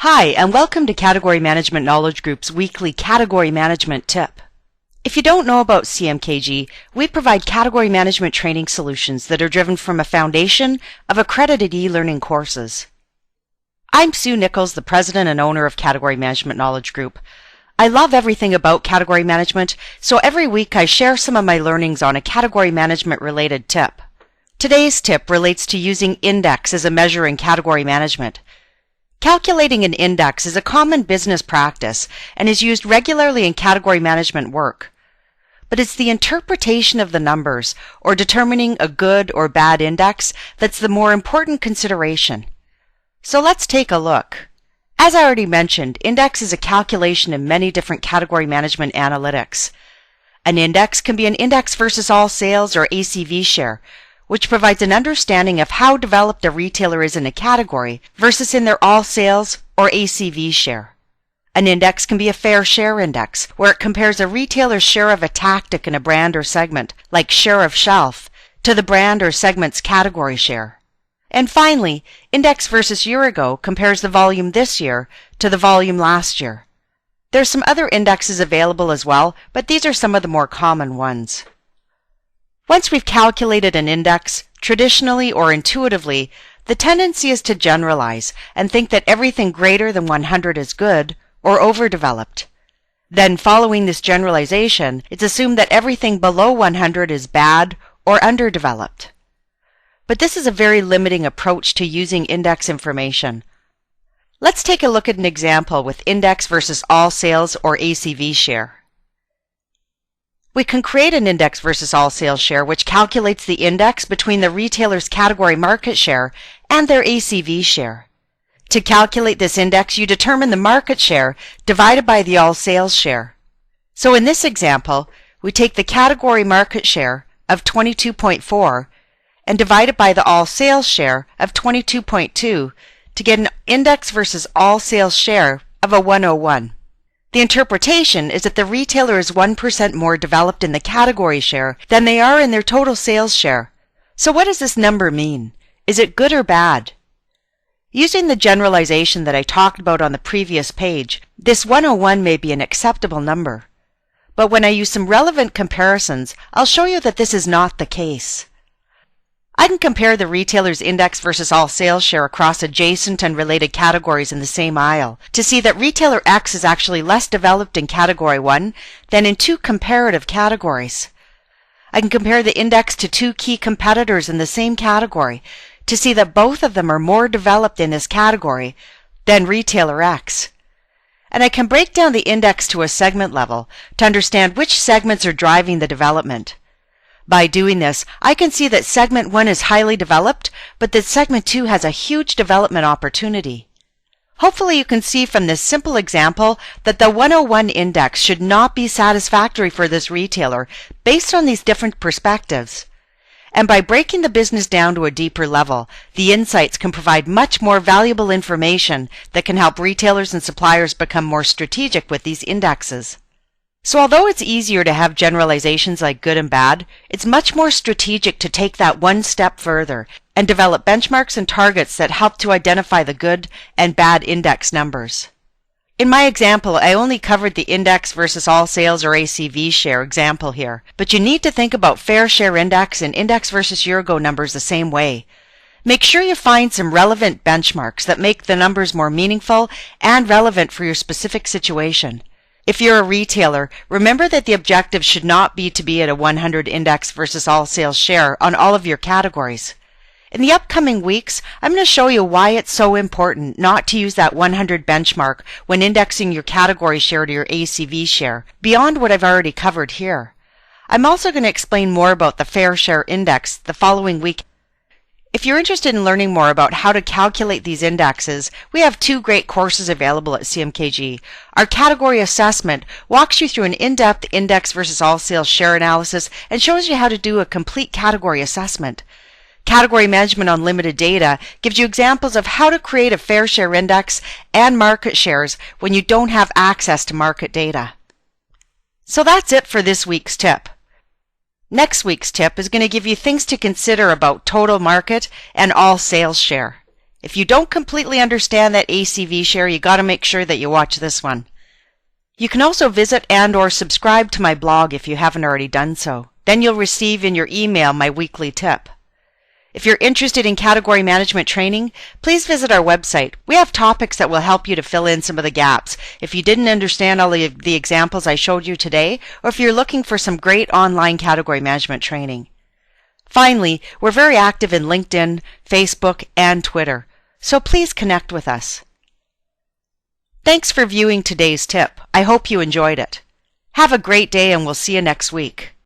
Hi, and welcome to Category Management Knowledge Group's weekly Category Management Tip. If you don't know about CMKG, we provide category management training solutions that are driven from a foundation of accredited e-learning courses. I'm Sue Nicholls, the president and owner of Category Management Knowledge Group. I love everything about category management, so every week I share some of my learnings on a category management related tip. Today's tip relates to using index as a measure in category management. Calculating an index is a common business practice and is used regularly in category management work. But it's the interpretation of the numbers, or determining a good or bad index, that's the more important consideration. So let's take a look. As I already mentioned, index is a calculation in many different category management analytics. An index can be an index versus all sales or ACV share, which provides an understanding of how developed a retailer is in a category versus in their all sales or ACV share. An index can be a fair share index, where it compares a retailer's share of a tactic in a brand or segment, like share of shelf, to the brand or segment's category share. And finally, index versus year ago compares the volume this year to the volume last year. There's some other indexes available as well, but these are some of the more common ones. Once we've calculated an index, traditionally or intuitively, the tendency is to generalize and think that everything greater than 100 is good or overdeveloped. Then, following this generalization, it's assumed that everything below 100 is bad or underdeveloped. But this is a very limiting approach to using index information. Let's take a look at an example with index versus all sales or ACV share. We can create an index versus all sales share which calculates the index between the retailer's category market share and their ACV share. To calculate this index, you determine the market share divided by the all sales share. So in this example, we take the category market share of 22.4 and divide it by the all sales share of 22.2 to get an index versus all sales share of a 101. The interpretation is that the retailer is 1% more developed in the category share than they are in their total sales share. So what does this number mean? Is it good or bad? Using the generalization that I talked about on the previous page, this 101 may be an acceptable number. But when I use some relevant comparisons, I'll show you that this is not the case. I can compare the retailer's index versus all sales share across adjacent and related categories in the same aisle to see that retailer X is actually less developed in category 1 than in two comparative categories. I can compare the index to two key competitors in the same category to see that both of them are more developed in this category than retailer X. And I can break down the index to a segment level to understand which segments are driving the development. By doing this, I can see that segment 1 is highly developed, but that segment 2 has a huge development opportunity. Hopefully you can see from this simple example that the 101 index should not be satisfactory for this retailer based on these different perspectives. And by breaking the business down to a deeper level, the insights can provide much more valuable information that can help retailers and suppliers become more strategic with these indexes. So although it's easier to have generalizations like good and bad, it's much more strategic to take that one step further and develop benchmarks and targets that help to identify the good and bad index numbers. In my example, I only covered the index versus all sales or ACV share example here, but you need to think about fair share index and index versus year ago numbers the same way. Make sure you find some relevant benchmarks that make the numbers more meaningful and relevant for your specific situation. If you're a retailer, remember that the objective should not be to be at a 100 index versus all sales share on all of your categories. In the upcoming weeks, I'm going to show you why it's so important not to use that 100 benchmark when indexing your category share to your ACV share, beyond what I've already covered here. I'm also going to explain more about the fair share index the following week. If you're interested in learning more about how to calculate these indexes, we have two great courses available at CMKG. Our category assessment walks you through an in-depth index versus all sales share analysis and shows you how to do a complete category assessment. Category Management on Limited Data gives you examples of how to create a fair share index and market shares when you don't have access to market data. So that's it for this week's tip. Next week's tip is going to give you things to consider about total market and all sales share. If you don't completely understand that ACV share, you got to make sure that you watch this one. You can also visit and/or subscribe to my blog if you haven't already done so. Then you'll receive in your email my weekly tip. If you're interested in category management training, please visit our website. We have topics that will help you to fill in some of the gaps. If you didn't understand all of the examples I showed you today, or if you're looking for some great online category management training. Finally, we're very active in LinkedIn, Facebook, and Twitter, so please connect with us. Thanks for viewing today's tip. I hope you enjoyed it. Have a great day and we'll see you next week.